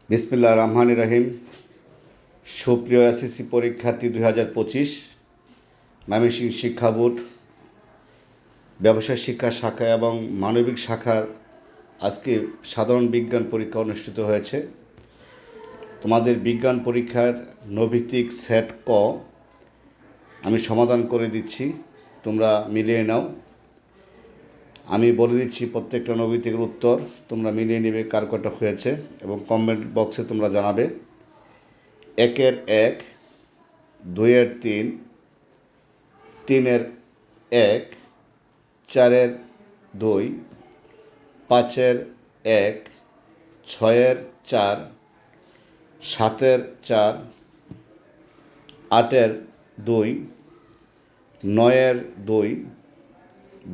বিসমিল্লাহির রহমানির রহিম। সুপ্রিয় এসএসসি পরীক্ষার্থী 2025 ময়মনসিংহ শিক্ষা বোর্ড ব্যবসায় শিক্ষা শাখা এবং মানবিক শাখার আজকে সাধারণ বিজ্ঞান পরীক্ষা অনুষ্ঠিত হয়েছে। তোমাদের বিজ্ঞান পরীক্ষার নৈভিত্তিক সেট ক আমি সমাধান করে দিচ্ছি, তোমরা মিলিয়ে নাও। আমি বলে দিচ্ছি প্রত্যেকটা নৈভিত্তিকের উত্তর, তোমরা মিলিয়ে নেবে কার কটা হয়েছে এবং কমেন্ট বক্সে তোমরা জানাবে। 1-এর 1, 2-এর 3, 3-এর 1, 4-এর 2, 5-এর 1, 6-এর 4, 7-এর 4, 8-এর 2, 9-এর 2,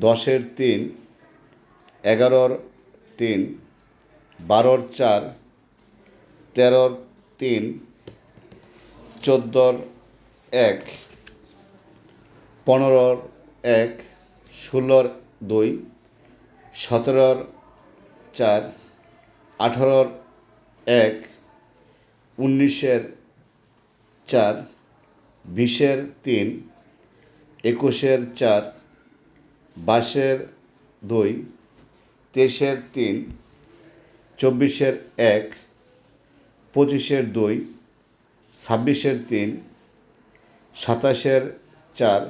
10-এর 3, 11-এর 3, 12-এর 4, 13-এর 3, 14-এর 1, 15-এর 1, 16-এর 2, 17-এর 4, 18-এর 1, 19-এর 4, 20-এর 3, 21-এর 4, 22-এর 2, 23-এর 3, 24-এর 1, 25-এর 2, 26-এর 3, 27-এর 4,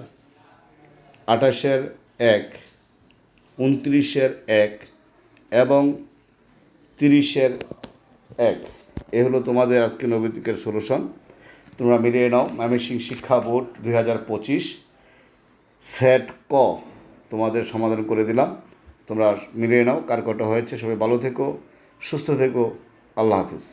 28-এর 1, 29-এর 1 এবং 30-এর 1। এ হলো তোমাদের আজকে নৈভিত্তিকের সলিউশন। তোমরা মিলিয়ে নাও। ময়মনসিংহ শিক্ষা বোর্ড 2025 সেট ক তোমাদের সমাধান করে দিলাম। তোমরা মিলিয়ে নাও কার কটা হয়েছে। সবাই ভালো থেকো, সুস্থ থেকো। আল্লাহ হাফিজ।